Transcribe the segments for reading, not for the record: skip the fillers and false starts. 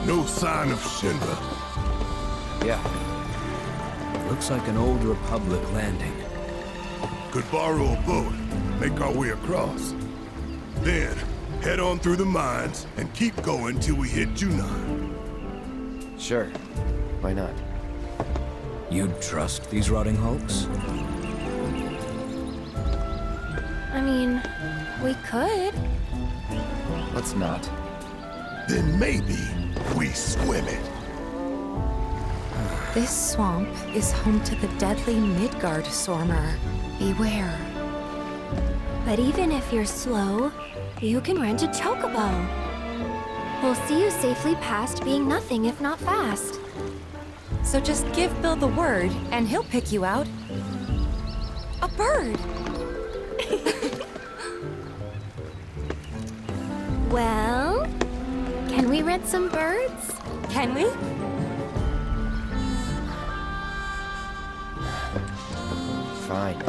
No sign of Shinra. Yeah. Looks like an old Republic landing. Could borrow a boat, make our way across. Then, head on through the mines and keep going till we hit Junon. Sure. Why not? You'd trust these rotting hulks? I mean, we could. Let's not. Then maybe we swim it. This swamp is home to the deadly Midgard Swarmer. Beware. But even if you're slow, you can rent a chocobo. We'll see you safely past being nothing if not fast. So just give Bill the word, and he'll pick you out. A bird! Well, can we rent some birds? Can we? Fine.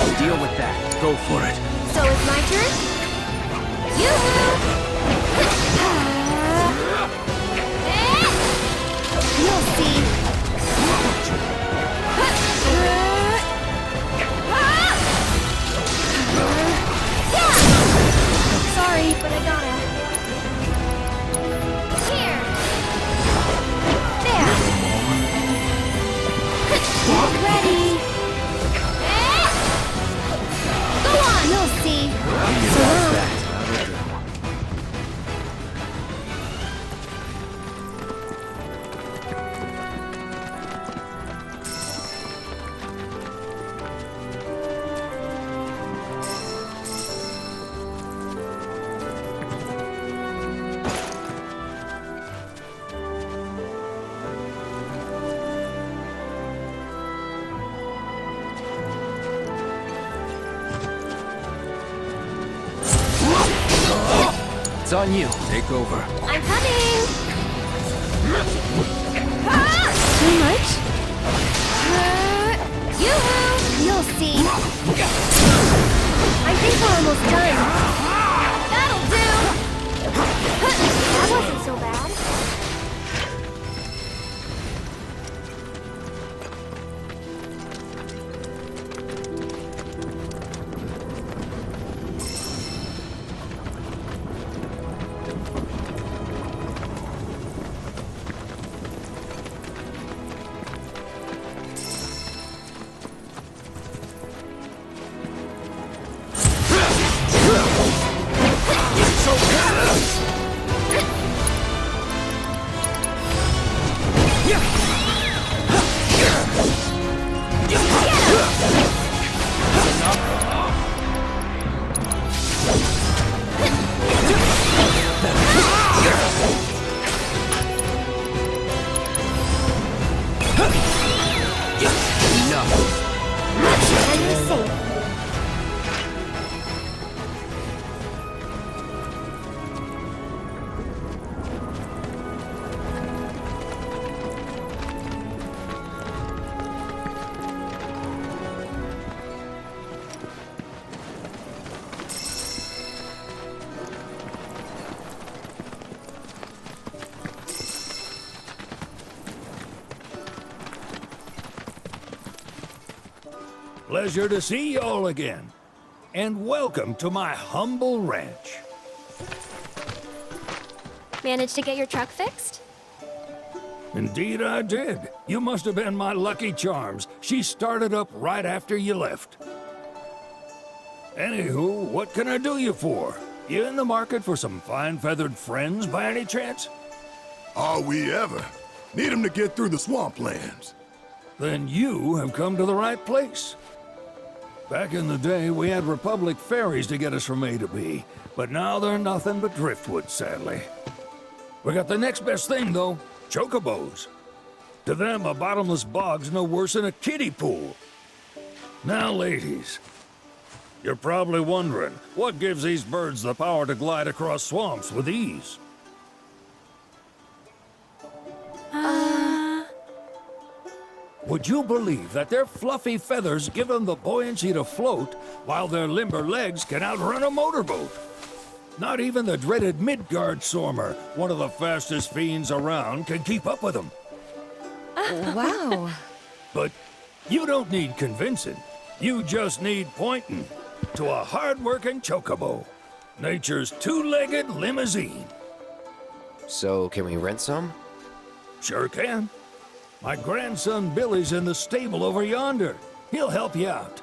I'll deal with that. Go for it. So it's my turn? Yoo-hoo! You'll see. Sorry, but I gotta. Here. There. Get ready. Go on, you'll see. So long. It's on you. Take over. I'm coming! Too much? Yoo-hoo! You'll see. I think we're almost done. That'll do! That wasn't so bad. And you're safe. Pleasure to see y'all again. And welcome to my humble ranch. Managed to get your truck fixed? Indeed I did. You must have been my lucky charms. She started up right after you left. Anywho, what can I do you for? You in the market for some fine feathered friends by any chance? Are we ever? Need 'em to get through the swamplands. Then you have come to the right place. Back in the day, we had Republic ferries to get us from A to B, but now they're nothing but driftwood, sadly. We got the next best thing, though, chocobos. To them, a bottomless bog's no worse than a kiddie pool. Now, ladies, you're probably wondering, what gives these birds the power to glide across swamps with ease? Would you believe that their fluffy feathers give them the buoyancy to float, while their limber legs can outrun a motorboat? Not even the dreaded Midgard Sormer, one of the fastest fiends around, can keep up with them. Wow. But you don't need convincing. You just need pointing to a hard-working chocobo. Nature's two-legged limousine. So, can we rent some? Sure can. My grandson Billy's in the stable over yonder. He'll help you out.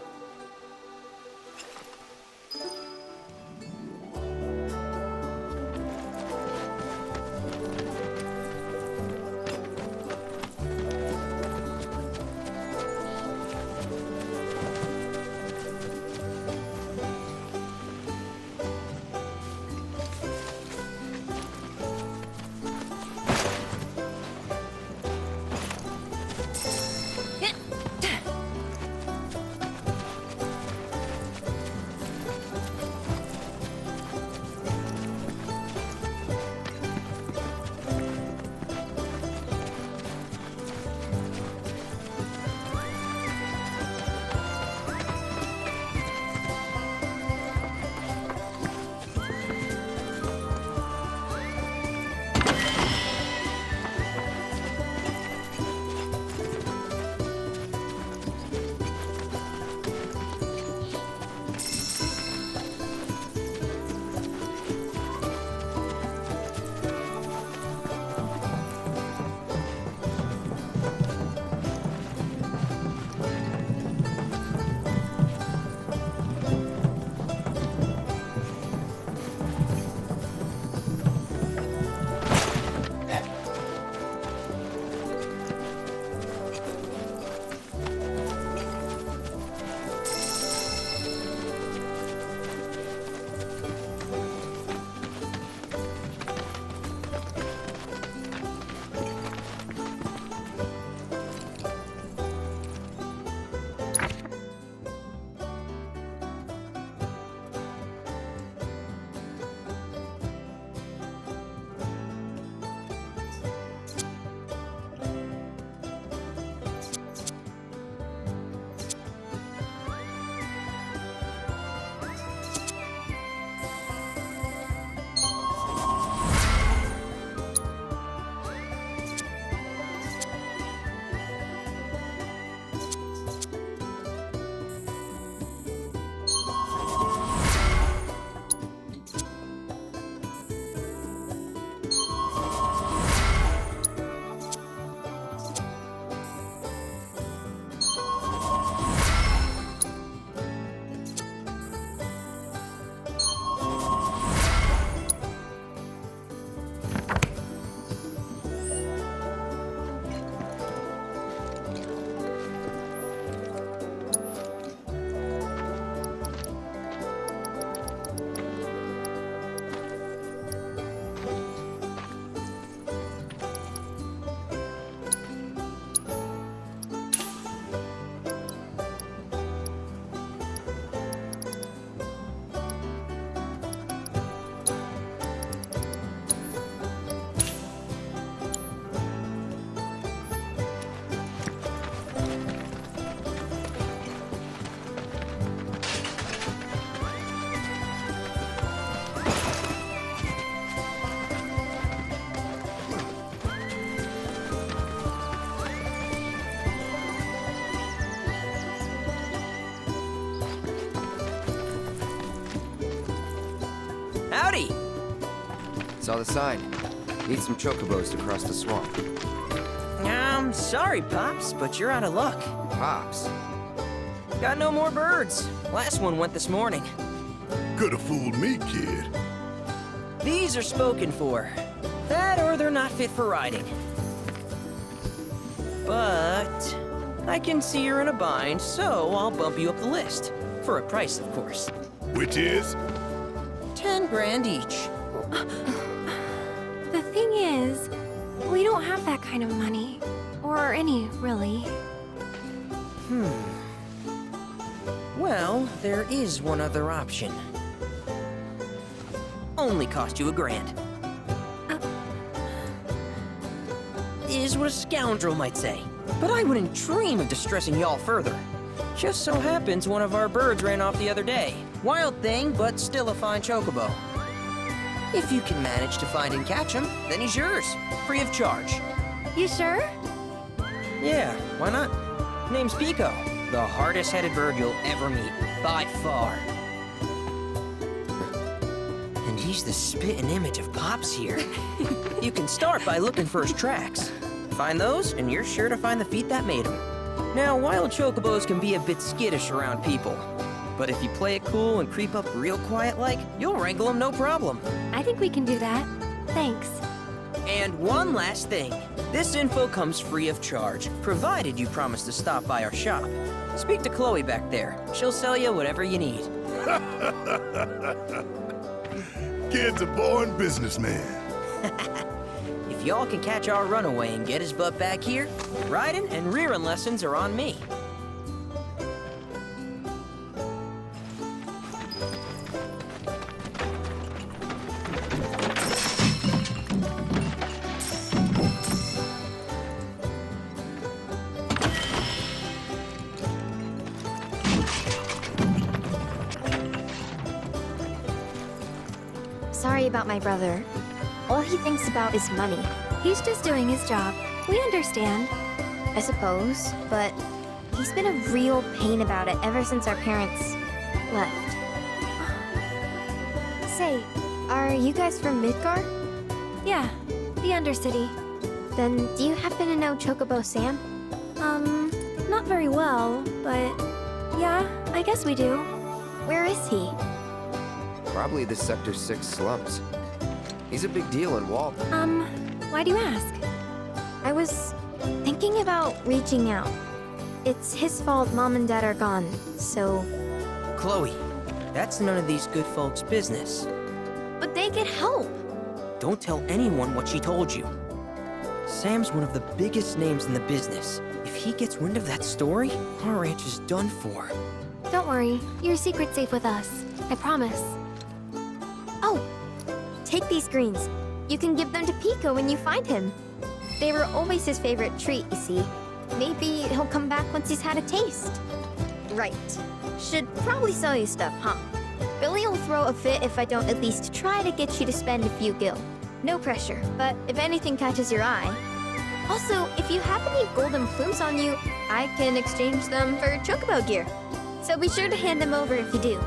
Howdy! Saw the sign. Need some chocobos to cross the swamp. I'm sorry, Pops, but you're out of luck. Pops. Got no more birds. Last one went this morning. Could've fooled me, kid. These are spoken for. That or they're not fit for riding. But I can see you're in a bind, so I'll bump you up the list. For a price, of course. Which is? 10 grand each. The thing is, we don't have that kind of money. Or any, really. Well, there is one other option. Only cost you $1,000. Is what a scoundrel might say. But I wouldn't dream of distressing y'all further. Just so happens one of our birds ran off the other day. Wild thing, but still a fine chocobo. If you can manage to find and catch him, then he's yours. Free of charge. You sure? Yeah, why not? Name's Pico. The hardest-headed bird you'll ever meet. By far. And he's the spitting image of Pops here. You can start by looking for his tracks. Find those, and you're sure to find the feet that made him. Now, wild chocobos can be a bit skittish around people. But if you play it cool and creep up real quiet-like, you'll wrangle them no problem. I think we can do that. Thanks. And one last thing. This info comes free of charge, provided you promise to stop by our shop. Speak to Chloe back there. She'll sell you whatever you need. Kid's a born businessman. If y'all can catch our runaway and get his butt back here, riding and rearing lessons are on me. Sorry about my brother. All he thinks about is money, He's just doing his job. We understand. I suppose, but he's been a real pain about it ever since our parents left. Say, are you guys from Midgar? Yeah, the Undercity. Then do you happen to know Chocobo Sam? Not very well, but yeah, I guess we do. Where is he? Probably the Sector 6 slums. He's a big deal in Walton. Why do you ask? I was thinking about reaching out. It's his fault Mom and Dad are gone, so... Chloe, that's none of these good folks' business. But they could help! Don't tell anyone what she told you. Sam's one of the biggest names in the business. If he gets wind of that story, our ranch is done for. Don't worry, your secret's safe with us. I promise. Oh! Take these greens. You can give them to Pico when you find him. They were always his favorite treat, you see. Maybe he'll come back once he's had a taste. Right. Should probably sell you stuff, huh? Billy will throw a fit if I don't at least try to get you to spend a few gil. No pressure, but if anything catches your eye... Also, if you have any golden plumes on you, I can exchange them for chocobo gear. So be sure to hand them over if you do.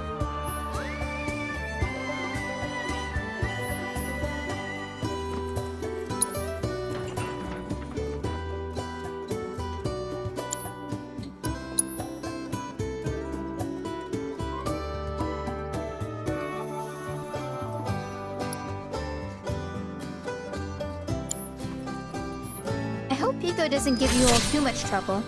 I hope Pico doesn't give you all too much trouble.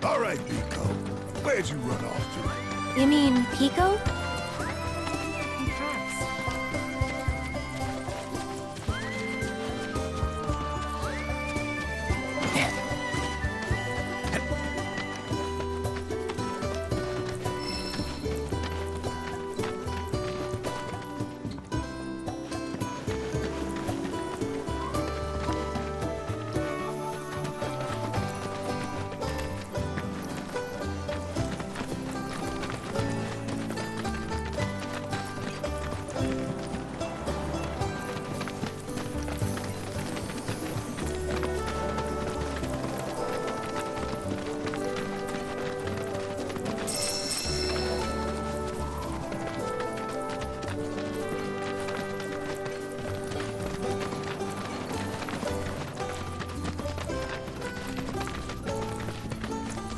All right, Pico. Where'd you run off to? You mean Pico?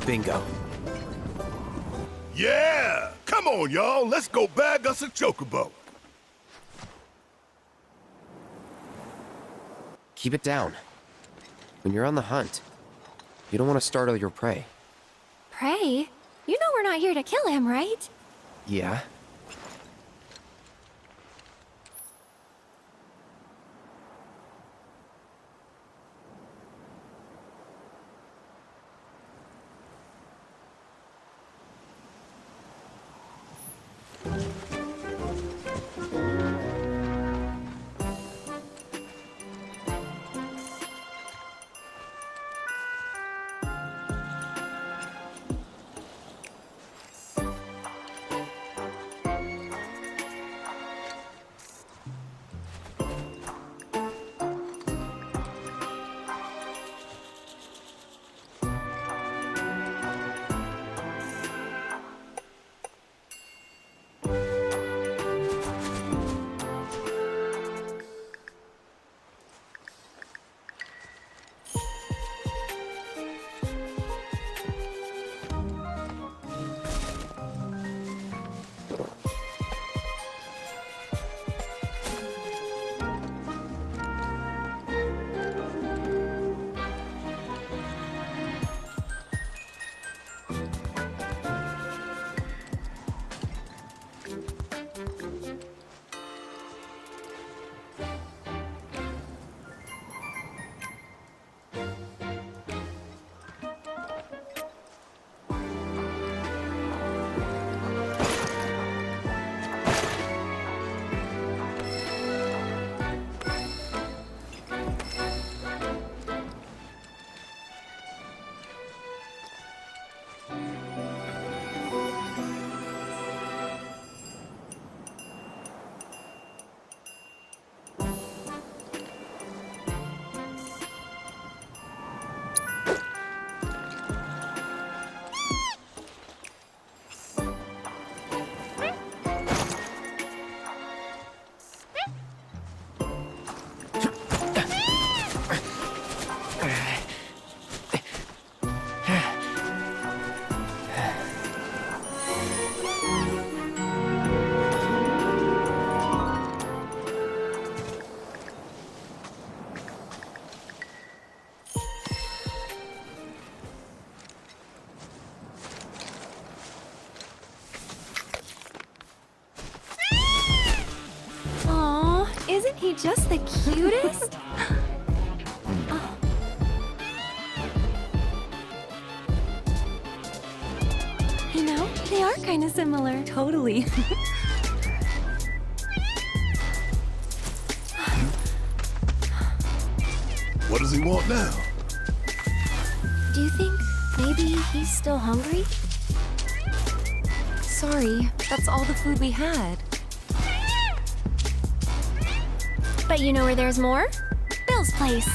Bingo. Yeah! Come on, y'all. Let's go bag us a chocobo. Keep it down. When you're on the hunt, you don't want to startle your prey. Prey? You know we're not here to kill him, right? Yeah? Isn't he just the cutest? Oh. You know, they are kind of similar. Totally. What does he want now? Do you think maybe he's still hungry? Sorry, that's all the food we had. But you know where there's more? Bill's place.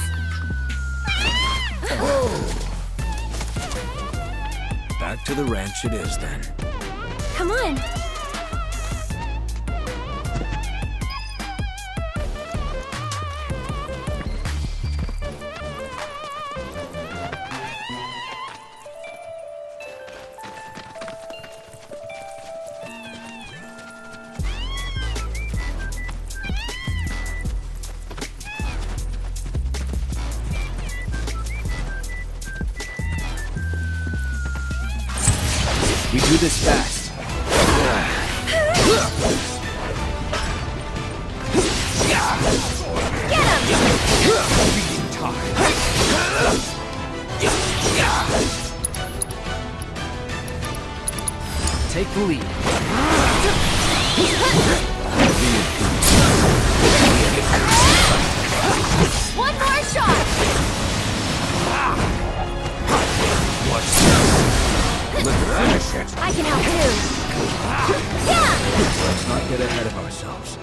Back to the ranch it is then. Come on. We do this fast. Take the lead. One more shot! Finish it. I can help too. Yeah! Let's not get ahead of ourselves.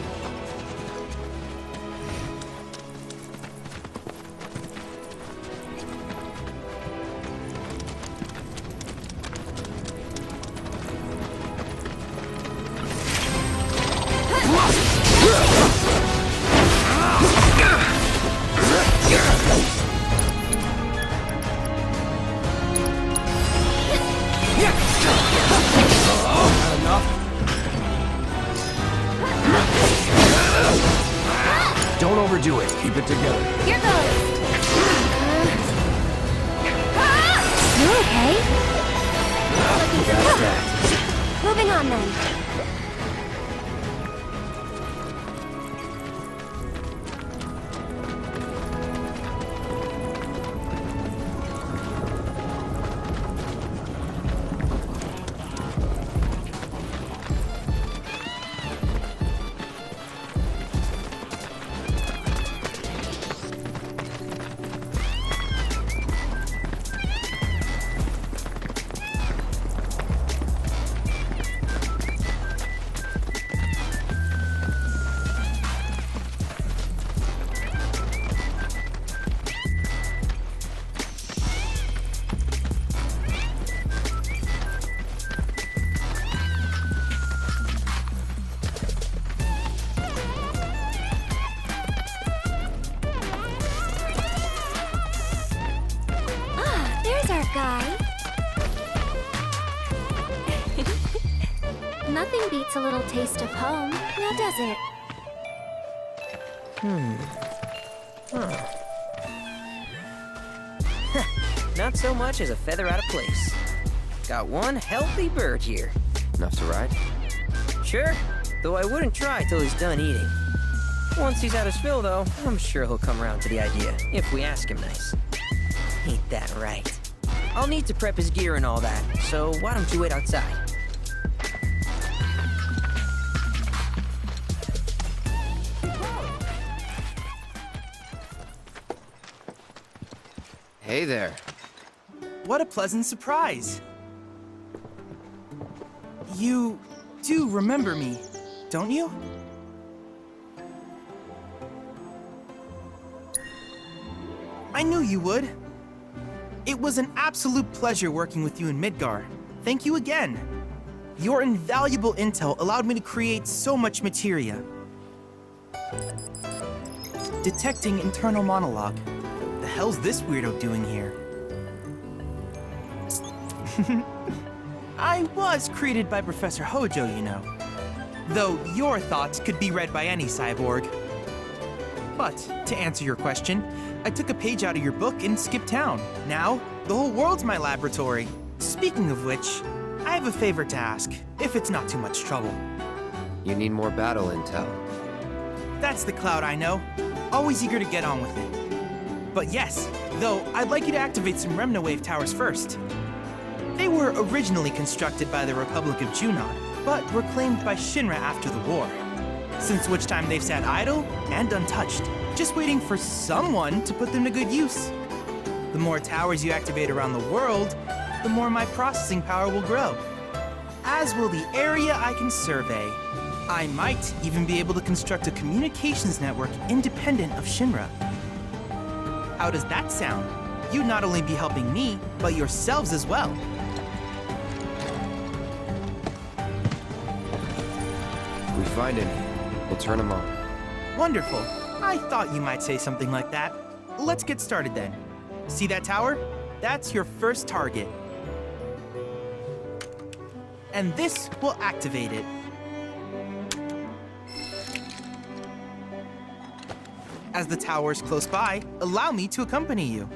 overdo it. Keep it together. Here goes! You okay? That's that. Moving on then. Guy. Nothing beats a little taste of home, now does it? Not so much as a feather out of place. Got one healthy bird here. Enough to ride? Sure, though I wouldn't try till he's done eating. Once he's had his fill, though, I'm sure he'll come around to the idea, if we ask him nice. Ain't that right? I'll need to prep his gear and all that, so why don't you wait outside? Hey there. What a pleasant surprise. You do remember me, don't you? I knew you would. It was an absolute pleasure working with you in Midgar. Thank you again. Your invaluable intel allowed me to create so much materia. Detecting internal monologue. The hell's this weirdo doing here? I was created by Professor Hojo, you know. Though your thoughts could be read by any cyborg. But, to answer your question, I took a page out of your book and skipped town. Now, the whole world's my laboratory. Speaking of which, I have a favor to ask, if it's not too much trouble. You need more battle intel. That's the Cloud I know. Always eager to get on with it. But yes, though, I'd like you to activate some Remnawave towers first. They were originally constructed by the Republic of Junon, but were claimed by Shinra after the war. Since which time they've sat idle and untouched, just waiting for someone to put them to good use. The more towers you activate around the world, the more my processing power will grow. As will the area I can survey. I might even be able to construct a communications network independent of Shinra. How does that sound? You'd not only be helping me, but yourselves as well. If we find any, we'll turn them on. Wonderful. I thought you might say something like that. Let's get started then. See that tower? That's your first target. And this will activate it. As the tower's close by, allow me to accompany you.